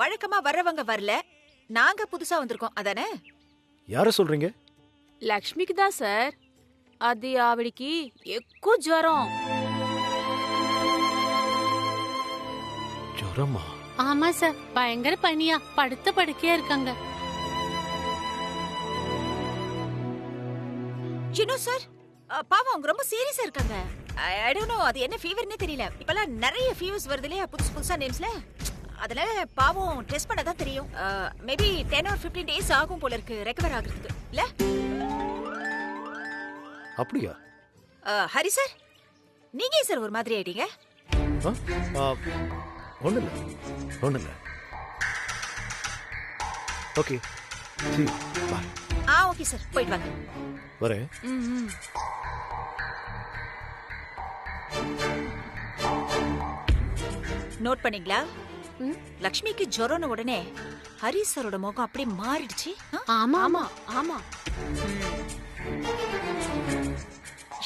வழக்கமா வர்றவங்க வரல, நாங்க புதுசா வந்திருக்கோம் அதானே? யார சொல்றீங்க? లక్ష్మికి దా సార్, అది ఆవిడికి ఎక్కువ జ్వరం. ஜுரமா? ஆமா சார், பயங்கர பனியா படுத்த படுக்கையா இருக்காங்க. சின்னு சார், பாவம் அவங்க ரொம்ப சீரியஸா இருக்காங்க. ஐ டோன்ட் நோ அது என்ன ஃபீவர்னே தெரியல. இப்பலாம் நிறைய ஃபீவர்ஸ் வருது இல்லையா, புதுசா நேம்ஸ்ல. அதனால பாவம் டெஸ்ட் பண்ண தான் தெரியும். மேபி 10 or 15 days ஆகும் போல இருக்கு ரெக்கவர் ஆகிறதுக்கு இல்ல? அப்படியா? ஹரி சார், நீங்க சார் ஒரு மாதிரி ஆயிட்டீங்க. ஒண்ணுல. Okay, see you. Bye. Okay sir, போயிட்டு வாங்க. வரேன். நோட் பண்ணீங்களா? லக்ஷ்மிக்கு ஜுரம்னு உடனே ஹரி சாரோட முகம் அப்படியே மாறிடுச்சு. ஆமா ஆமா ஆமா.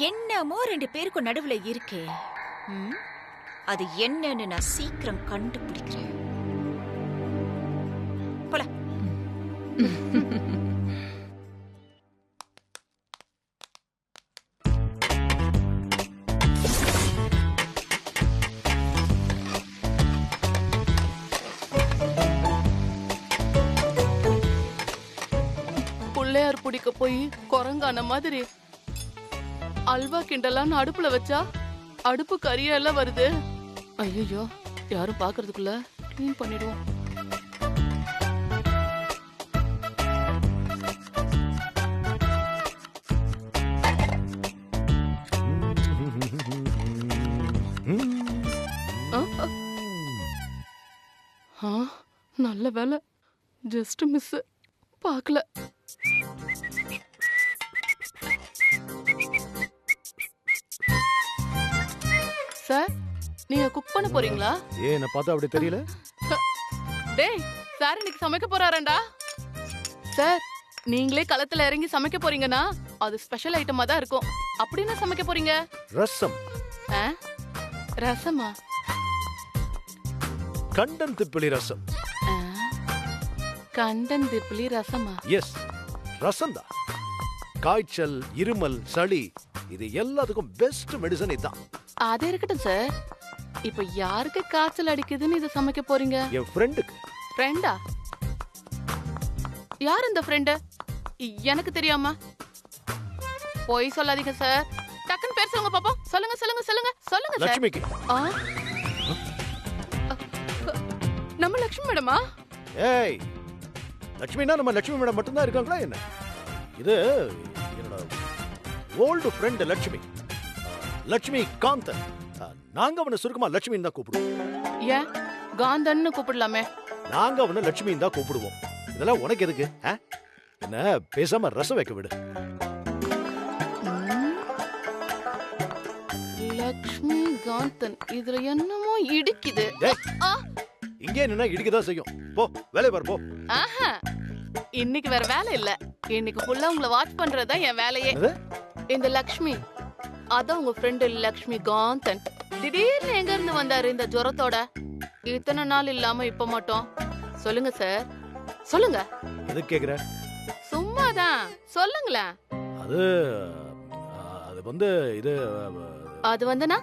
என்னமோ 2 பேருக்கும் நடுவுல இருக்கே, அது என்னன்னு நான் சீக்கிரம் கண்டுபிடிக்கிறேன். போல. பிள்ளையார் பிடிக்க போய் குரங்கான மாதிரி அல்வா கிண்டலாம் அடுப்புல வச்சா அடுப்பு கரியெல்லாம் வருது. ஐயோ, யாரும் பாக்குறதுக்குள்ள கிளீன் பண்ணிடுவோம். நல்ல வேலை, ஜஸ்ட் மிஸ், பார்க்கல. சார், நீங்க குக் பண்ண போறீங்களா? ஏன் என்ன பார்த்தா அப்படி தெரியல? டேய், சார் இன்னைக்கு சமைக்க போறாரேண்டா. சார், நீங்களே களத்துல இறங்கி சமைக்க போறீங்கன்னா அது ஸ்பெஷல் ஐட்டமா தான் இருக்கும். அப்படி என்ன சமைக்க போறீங்க? ரசம். ரசமா? கண்டன் திப்பிலி ரசம். கண்டன் திப்பிலி ரசமா? எஸ், ரசம் தான். காய்ச்சல், இருமல், சளி இது எல்லாத்துக்கும் பெஸ்ட் மெடிசன் இதுதான். அது இருக்கட்டும் சார், இப்ப யாருக்கு காய்ச்சல் அடிக்குதுன்னு இதை சமைக்க போறீங்க? என் ஃப்ரெண்டுக்கு. ஃப்ரெண்டா? யார் இந்த ஃப்ரெண்டு? எனக்கு தெரியாம போய் சொல்லாதீங்க சார். டக்குன்னு பேர் சொல்லுங்க பாப்போம். சொல்லுங்க சொல்லுங்க சொல்லுங்க சொல்லுங்க சார். லட்சுமிக்கு. நம்ம லட்சுமி மேடமா? ஏய், லட்சுமினா நம்ம லட்சுமி மேடம் மட்டும் தான் இருக்காங்களா என்ன? இது என்னோட ஓல்டு ஃப்ரெண்ட் லட்சுமி, லட்சுமி காந்தன். நாங்க அவனை சுருக்கமா லட்சுமின்னு தான் கூப்பிடுவோம். ஏன் காந்தன்னு கூப்பிடலாமே? நாங்க அவனை லட்சுமின்னு தான் கூப்பிடுவோம். இதெல்லாம் உனக்கு எதுக்கு? என்ன பேசாம ரசம் வைக்க விடு. லட்சுமி காந்தன், இதுல என்னமோ இடிக்குது. இங்கே நின்னா இடிக்கதான் செய்யும். போ, வேலைய பாரு போ. இன்னைக்கு வேற வேலை இல்ல. இன்னைக்கு ஃபுல்லா உங்களை வாட்ச் பண்றதா என் வேலையே. இந்த லட்சுமி, அதான் உங்க ஃப்ரெண்ட் லட்சுமி காந்தன். திடீர்னு எங்க இருந்து வந்தாரு இந்த ஜுரத்தோட? இத்தனை நாள் இல்லாம இப்ப மட்டும். சொல்லுங்க சார், சொல்லுங்க. எது கேக்குற? சும்மாதான் சொல்லுங்களேன். அது வந்து இது அது வந்துனா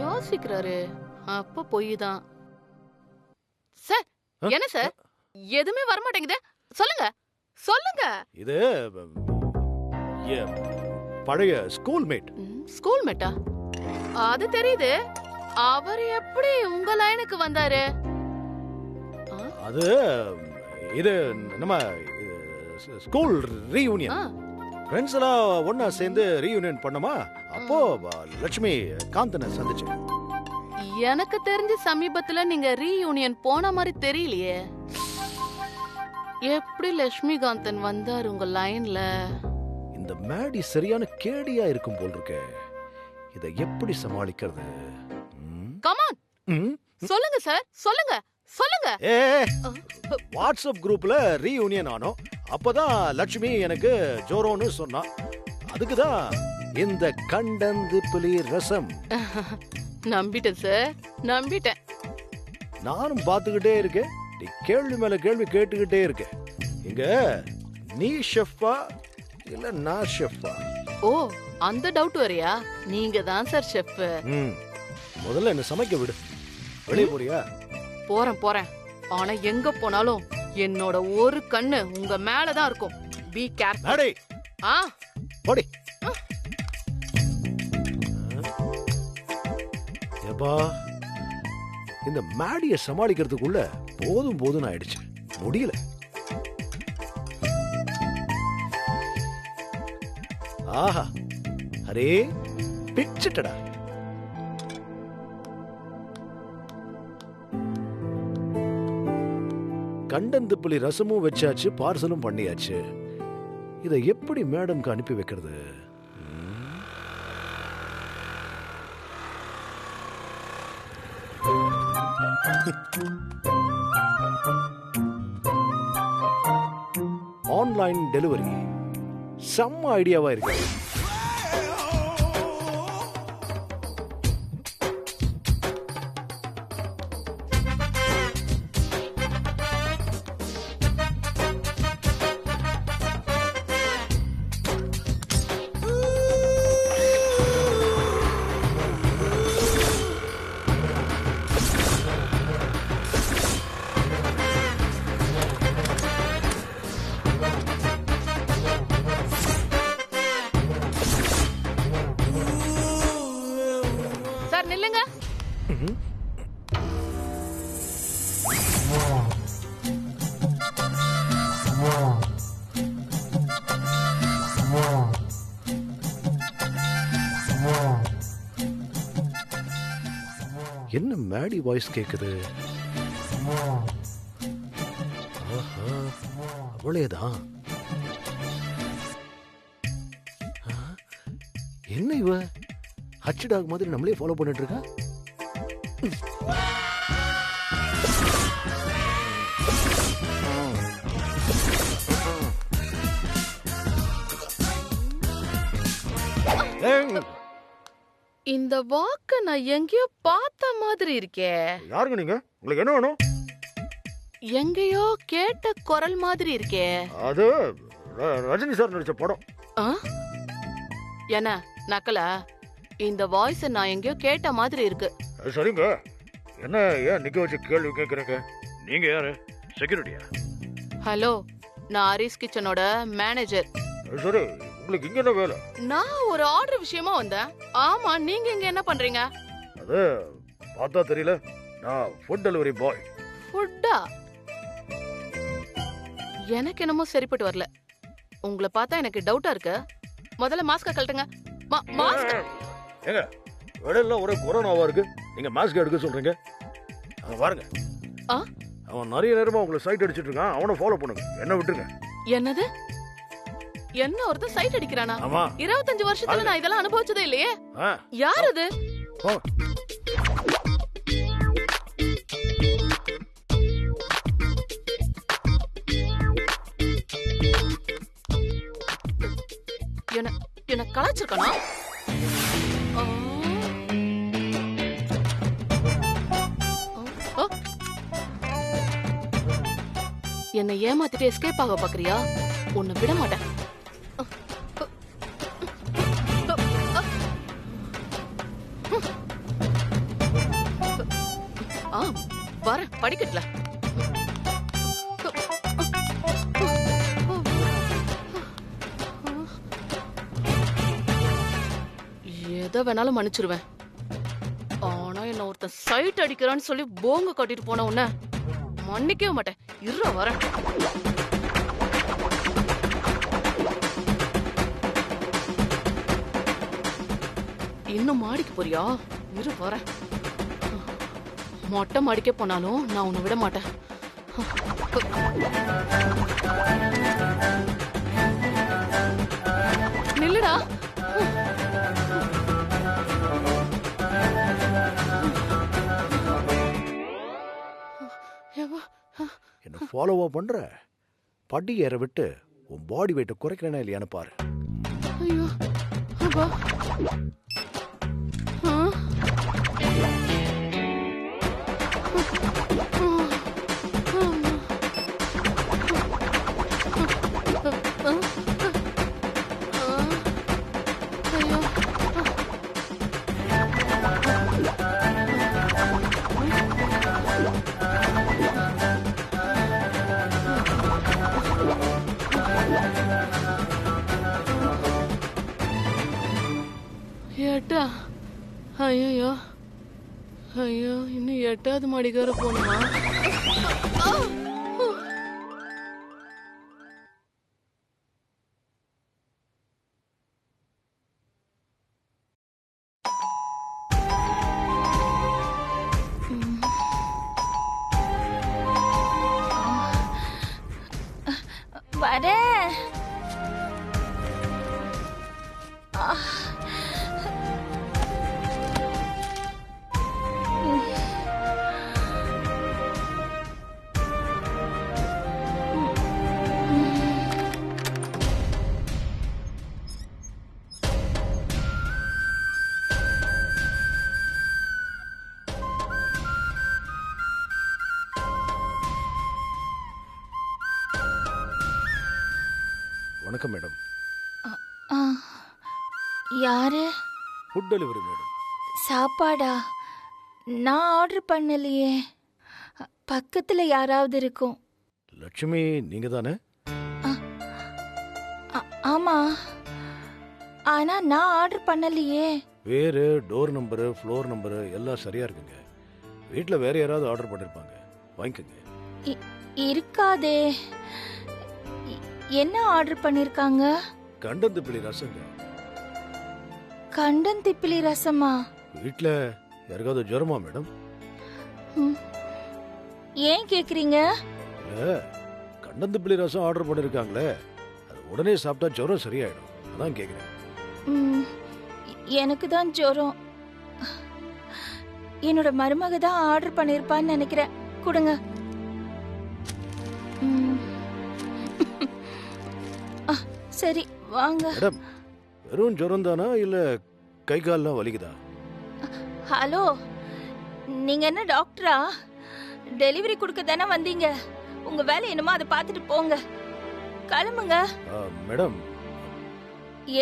யோசிக்கிறாரு. அப்ப பொய்தான் சார். என்ன சார், எதுவுமே வரமாட்டேங்குது. சொல்லுங்க சொல்லுங்க. இது பழைய ஸ்கூல் மேட். ஸ்கூல் மேட்டா? அது தெரியுது. அவர் எப்படி உங்க லைனுக்கு வந்தாரு? அது இது நம்ம ஸ்கூல் ரீயூனியன். ஃப்ரெண்ட்ஸ் எல்லாம் ஒன்னா சேர்ந்து ரீயூனியன் பண்ணோமா, அப்போ லட்சுமி காந்தனை சந்திச்சு. எனக்கு தெரிஞ்ச சமீபத்துல நீங்க ரீயூனியன் போன மாதிரி தெரியலையே. எப்படி லட்சுமி காந்தன் வந்தாரு உங்க லைன்ல? இந்த மேடி சரியான கேடியா இருக்கும் போல் இருக்கே. இத எப்படி சமாளிக்கிறது? கமான், சொல்லுங்க சார், சொல்லுங்க சொல்லுங்க. வாட்ஸ்அப் குரூப்ல ரீயூனியன் ஆனோம். அப்பதான் லட்சுமி எனக்கு ஜோரோன்னு சொன்னா. அதுக்குதான் இந்த கண்டந்து புலி ரசம். நம்பிட்டேன் சார், நம்பிட்டேன். நானும் பார்த்துக்கிட்டே இருக்கேன், நீ கேள்வி மேல கேள்வி கேட்டுக்கிட்டே இருக்க. இங்க நீ ஷெஃப்பா இல்ல நான் ஷெஃப்பா? ஓ, அந்த டவுட் வரையா? நீங்க தான் சார் ஷெஃப். முதல்ல என்ன சமைக்க விடு. வெளியே போறியா? போறேன். ஆனா எங்க போனாலும் என்னோட ஒரு கண்ணு உங்க மேலதான் இருக்கும். Be careful. அடே ஆ, போடி. ஏப்பா, இந்த மேடிய சமாளிக்கிறதுக்குள்ள போதும் ஆயிடுச்சு, முடியல. ஆஹா, அரே பிச்சுட்டடா. கண்டந்துப்புளி ரசமும் வச்சாச்சு, பார்சலும் பண்ணியாச்சு. இதை எப்படி மேடம்க்கு அனுப்பி வைக்கிறது? ஆன்லைன் டெலிவரி செம்ம ஐடியாவா இருக்கு. சார் நில்லுங்க. என்ன மேடி வாய்ஸ் கேக்குது? அவளேதான். என்ன இவ ஹச் டாக் மாதிரி நம்மளே ஃபாலோ பண்ணிட்டு இருக்கா? இந்த வாக்க நான் எங்கேயோ பார்த்த மாதிரி இருக்கே. யாருங்க நீங்க? உங்களுக்கு என்ன வேணும்? எங்கேயோ கேட்ட குரல் மாதிரி இருக்கே. அது ரஜினி சார் நடிச்ச படம். என்ன நக்கலா? இந்த வாய்ஸ் நான் எங்கேயோ கேட்ட மாதிரி இருக்கு. சரிங்க, என்ன ஏன் நிக்க வச்சு கேள்வி கேக்குறீங்க? நீங்க யாரு? செக்யூரிட்டியா? ஹலோ, நான் ஹரிஸ் கிச்சனோட மேனேஜர். சரி, உங்களுக்கு இங்க என்ன வேலை? நான் ஒரு ஆர்டர் விஷயமா வந்தேன். ஆமா, நீங்க இங்க என்ன பண்றீங்க? அது பார்த்தா தெரியல, நான் ஃபுட் டெலிவரி பாய். ஃபுட்டா? எனக்கு என்னமோ சரிப்பட்டு வரல. உங்களை பார்த்தா எனக்கு டவுட்டா இருக்கு. முதல்ல மாஸ்க கழட்டுங்க. மாஸ்க்? ஏங்க, வெளியில ஒரே கொரோனாவா இருக்கு, நீங்க மாஸ்க் எடுக்க சொல்றீங்க? அங்க பாருங்க, அவன் நிறைய நேரமா உங்களை சைட் அடிச்சிட்டு இருக்கான். அவனை ஃபாலோ பண்ணுங்க, என்ன விட்டுருங்க. என்னது? என்ன ஒருத்தன் சைட் அடிக்கிறானா? ஆமா. 25 வருஷத்துல நான் இதெல்லாம் அனுபவிச்சதே இல்லையே. யார் அது? என்ன கலாச்சிருக்கானா? என்னை ஏமாத்திட்டு எஸ்கேப் ஆக பாக்குறியா? உன்னை விட மாட்டேன். வர படிக்கட்டல. எதை வேணாலும் மன்னிச்சிருவேன். ஆனா என்ன ஒருத்தன் சைட் அடிக்கிறான்னு சொல்லி போங்க கட்டிட்டு போன உன்ன மன்னிக்கவே மாட்டேன். இரு வர. இன்னும் மாடிக்கு போறியா? இரு வர. மொட்டை மாடிக்க போனாலும் நான் உன்னை விட மாட்டேன். நில்லுடா. என்ன ஃபாலோவா பண்ற? படி ஏற விட்டு உன் பாடி வெயிட்ட குறைக்கிறேனா இல்லையான்னு பாரு. ஐயோ அப்பா. எட்டா? ஐயோ ஐயோ, இன்னும் 8வது மாடிக்கு வர போகணுமா? வரேன். வணக்கம் மேடம். யாரு? Food delivery madam. சாப்பாடா? நான் ஆர்டர் பண்ணலையே. பக்கத்துல யாராவது இருக்கும். லட்சுமி நீங்க தானே? ஆமா, ஆனா நான் ஆர்டர் பண்ணலையே. பேரு, டோர் நம்பரு, ஃப்ளோர் நம்பரு எல்லாம் சரியா இருக்குங்க. வீட்டில் வேற யாராவது ஆர்டர் பண்ணிருப்பாங்க, வாங்கிக்கோங்க. இருக்காதே. என்ன ஆர்டர் பண்ணிருக்காங்க? கண்டந்திப்பிளி ரசங்க. கண்டந்திப்பிலி ரசமா? வீட்டில் யாருக்காவது ஜுரமா மேடம்? ஏன் கேக்குறீங்க? இல்ல, கண்டந்திப்பிளி ரசம் ஆர்டர் பண்ணிருக்காங்களே, அது உடனே சாப்பிட்டா ஜுரம் சரியாயிடும், அதான் கேக்குறேன். எனக்கு தான் ஜுரம். என்னோட மருமக தான் ஆர்டர் பண்ணிருப்பான்னு நினைக்கிறேன். கொடுங்க. சரி வாங்க. மேடம், வெறும் ஜுரம் தானா இல்ல கை கால்லாம் வலிக்குதா? ஹலோ, நீங்க என்ன டாக்டரா? டெலிவரி கொடுக்க தானே வந்தீங்க. உங்க வேலை என்னமோ அதை பார்த்துட்டு போங்க. கிளம்புங்க. மேடம்.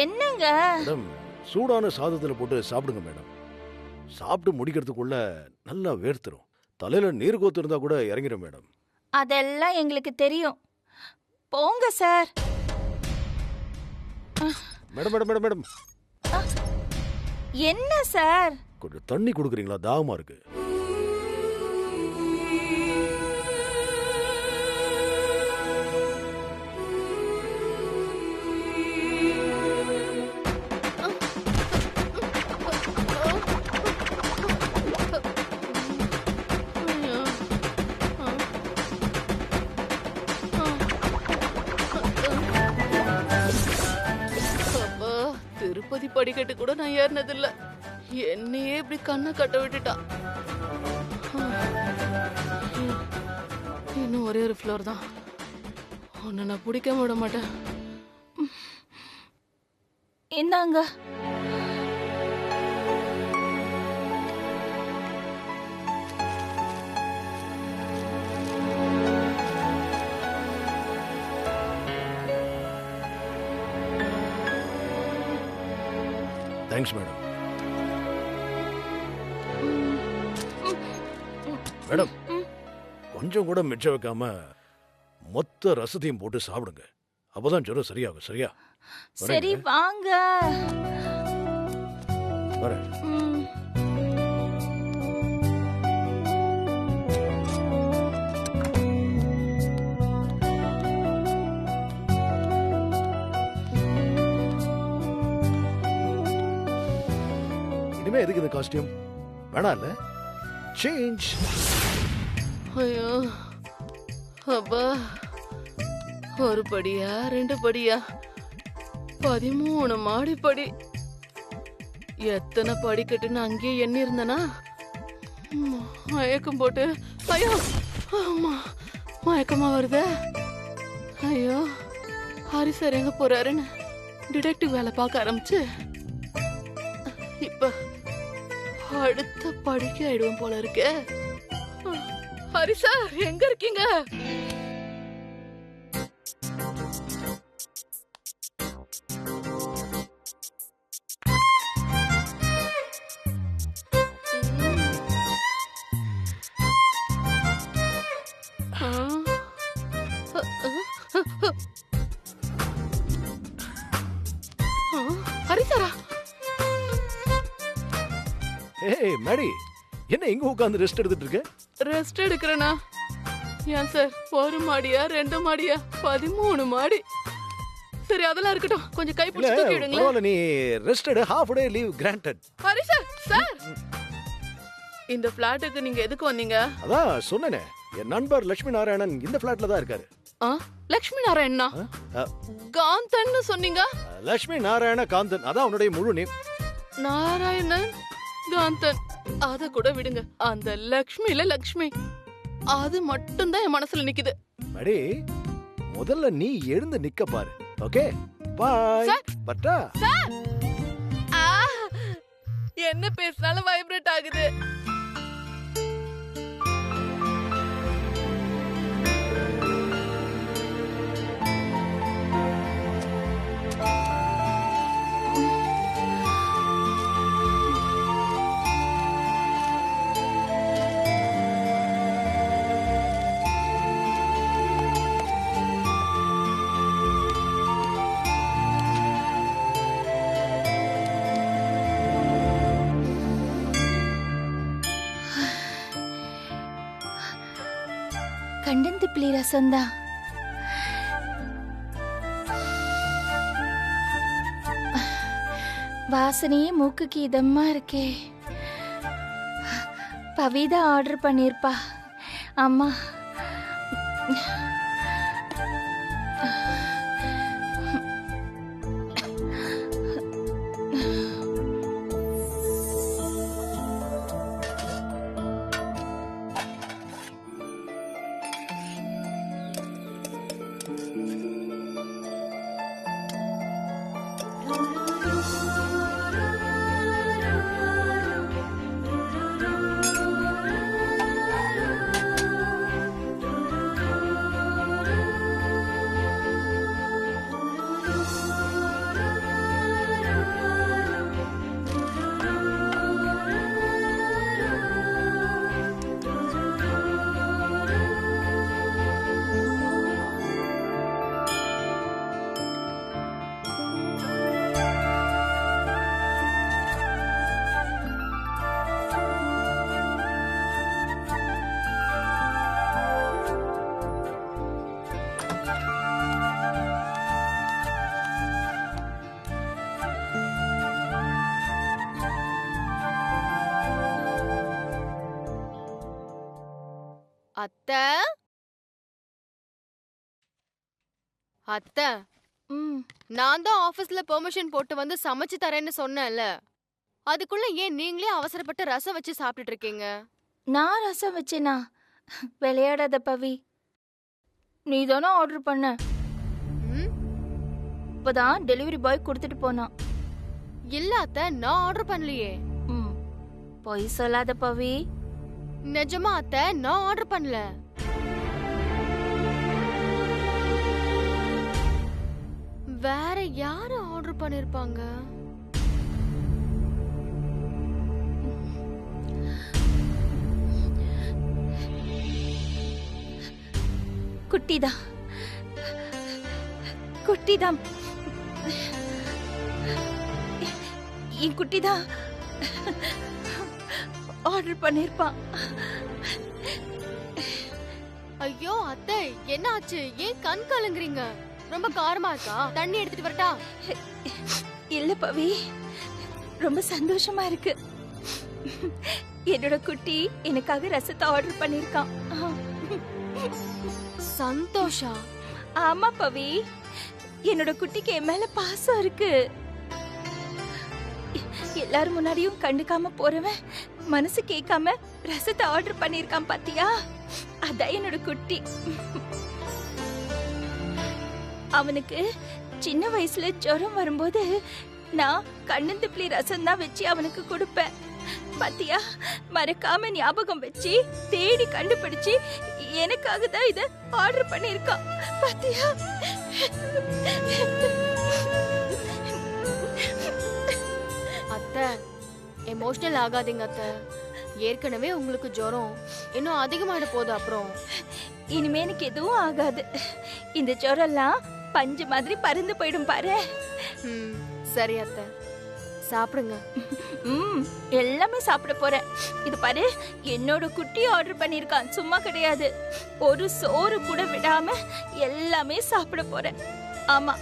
என்னங்க? மேடம், சூடான சாதத்துல போட்டு சாப்பிடுங்க மேடம். சாப்பிட்டு முடிக்கிறதுக்குள்ள நல்லா வேர்த்துரும். தலையில நீர் கோத்து இருந்தா கூட இறங்கிடும் மேடம். அதெல்லாம் எங்களுக்கு தெரியும். போங்க sir. Madam madam madam madam. என்ன சார்? கொஞ்சம் தண்ணி கொடுக்குறீங்களா? தாகமா இருக்கு. திருப்பதி படிக்கட்டு கூட நான் ஏறினதில்ல. என்னையே இப்படி கண்ணை கட்ட விட்டுட்டான். இன்னும் ஒரே ஒரு ஃப்ளோர் தான். உன்னை நான் பிடிக்க விட மாட்டேன். இந்தாங்க. Thanks madam. மேடம், கொஞ்சம் கூட மிச்சம் வைக்காம மொத்த ரசத்தையும் போட்டு சாப்பிடுங்க. அப்பதான் ஜுரம் சரியாகும். சரியா? சரி வாங்க. வரேன். இனிமே எதுக்கு இந்த காஸ்டியூம்? வேணாம் இல்ல? சேஞ்ச். ஐயோ அப்பா, ஒரு படியா 2 படியா? 13 மாடி படி. எத்தனை படிக்கட்டுன்னு அங்கேயே எண்ணி இருந்தனா மயக்கம் போட்டு. ஐயோ அம்மா, மயக்கமா வருதே. ஐயோ, ஹரி சார் எங்க போறாருன்னு டிடெக்டிவ் வேலை பார்க்க ஆரம்பிச்சு இப்ப அடுத்த படிக்க ஆயிடுவோம் போல இருக்கே. ஹரி சார் எங்க இருக்கீங்க? ஹரி சாரா? ஏய் மேடி, என்ன இங்க உட்கார்ந்து ரெஸ்ட் எடுத்துட்டு இருக்க? ரெஸ்ட் எடுக்கிறேனா? ஏன் சார், ஒரு மாடியா 2 மாடியா 13 மாடி? சரி அதெல்லாம் இருக்கட்டும், கொஞ்சம் கை இல்ல பிடிச்சு தூக்கி விடுங்களேன். பரவாயில்ல, நீ ரெஸ்ட் எடு. Half day leave granted. Hari sir, sir இந்த பிளாட்டுக்கு நீங்க எதுக்கு வந்தீங்க? அதான் சொன்னேனே, என் நண்பர் லட்சுமி நாராயணன் இந்த பிளாட்ல தான் இருக்காரு. லட்சுமி நாராயணா? ஆ, காந்தன்னு சொன்னீங்க? லட்சுமி நாராயண காந்தன், அதான் அவனுடைய முழு நேம். நாராயணன் காந்தன், அத கூட விடுங்க. அந்த லக்ஷ்மில லக்ஷ்மி, அது மட்டும் தான் என் மனசுல நிக்குது. மேடி, முதல்ல நீ எழுந்து நிக்க பாரு. Okay bye. சார். பட்டா சார், என்ன பேசினாலும் வைப்ரேட் ஆகுது. கண்டந்திப்பிளி ரசம்தான். வாசனையே மூக்குக்கு இதமா இருக்கே. பவிதா ஆர்டர் பண்ணிருப்பா. அம்மா அத்தை, அத்தை, நான் தான் ஆபீஸ்ல பெர்மிஷன் போட்டு வந்து சமைச்சு தரேன்னு சொன்னேன்ல, அதுக்குள்ள ஏன் நீங்களே அவசரப்பட்டு ரசம் வச்சு சாப்பிட்டுட்டு இருக்கீங்க? நான் ரசம் வச்சேனா? விளையாடாத பவி, நீ தானே ஆர்டர் பண்ண. இப்பதான் டெலிவரி பாய் கொடுத்துட்டு போனான். இல்ல அத்தை, நான் ஆர்டர் பண்ணலையே. பொய் சொல்லாத பவி. நிஜமா அத்தை, நான் ஆர்டர் பண்ணல. வேற யாரு ஆர்டர் பண்ணிருப்பாங்க? குட்டிதான், குட்டிதான், என் குட்டிதான் ஆர்டர் பண்ணிருப்பான். ஐயோ அத்தை, என்ன ஆச்சு? ஏன் கண் கலங்குறீங்க? ரொம்ப காரமா இருக்கா? தண்ணி எடுத்துட்டு வரட்டா? இல்ல பவி, ரொம்ப சந்தோஷமா இருக்கு. என்னோட குட்டி எனக்காக ரசத்தை ஆர்டர் பண்ணிருக்கான். சந்தோஷா? ஆமா பவி, என்னோட குட்டிக்கு என் மேல பாசம் இருக்கு. எல்லாரும் முன்னாடியும் கண்டுக்காம போறவன் மனசு கேட்காம ரசத்தை ஆர்டர் பண்ணிருக்கான் பாத்தியா? அதான் என்னோட குட்டி. அவனுக்கு சின்ன வயசுல ஜுரம் வரும்போது நான் கண்ணந்திப்பிளி ரசம் தான் வச்சு அவனுக்கு கொடுப்பேன். பாத்தியா, மறக்காம ஞாபகம் வச்சு தேடி கண்டுபிடிச்சு எனக்காக தான் இத ஆர்டர் பண்ணிருக்கான். பாத்தியா? அத்தை, எமோஷனல் ஆகாதீங்க அத்தை. ஏற்கனவே உங்களுக்கு ஜுரம் இன்னும் அதிகமாயிட போகுது. அப்புறம் இனிமே எனக்கு எதுவும் ஆகாது. இந்த ஜுரம்லாம் பஞ்சு மாதிரி பறந்து போயிடும் பாரு. சரி அத்தை, சாப்பிடுங்க. எல்லாமே சாப்பிட போறேன். இது பாரு, என்னோட குட்டி ஆர்டர் பண்ணிருக்கான், சும்மா கிடையாது. ஒரு சோறு கூட விடாம எல்லாமே சாப்பிட போறேன். ஆமா.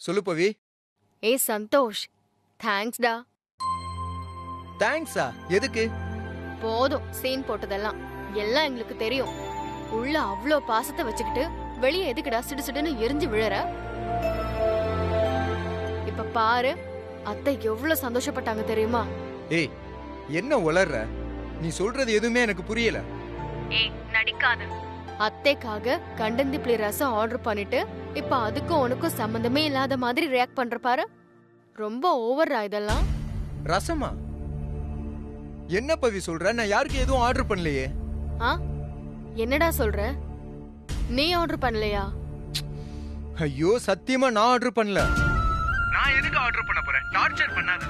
சொல்லு பவி. ஏய் சந்தோஷ், தேங்க்ஸ்டா. தேங்க்ஸா? எதுக்கு? போதும் சீன் போட்டதெல்லாம். எல்லாம் எங்களுக்கு தெரியும். உள்ள அவ்ளோ பாசத்தை வச்சுக்கிட்டு வெளியே எதுக்குடா சிடுசிடுன்னு எரிஞ்சு விழற? இப்ப பாரு, அத்தை எவ்வளவு சந்தோஷப்பட்டாங்க தெரியுமா? ஏய், என்ன உளர்ற? நீ சொல்றது எதுவுமே எனக்கு புரியல. ஏய், நடிக்காத. அத்தைக்காக கண்டந்திப்புளி ரசம் ஆர்டர் பண்ணிட்டு இப்ப அதுக்கும் உனக்கும் சம்பந்தமே இல்லாத மாதிரி ரியாக்ட் பண்ற பாரு. ரொம்ப ஓவரா இதெல்லாம். ரசமா? என்ன பவி சொல்ற? நான் யாருக்கு எதுவும் ஆர்டர் பண்ணலையே. என்னடா சொல்ற? நீ ஆர்டர் பண்ணலையா? ஐயோ, சத்தியமா நான் ஆர்டர் பண்ணல. நான் எதுக்கு ஆர்டர் பண்ண போறேன்? டார்ச்சர் பண்ணாத.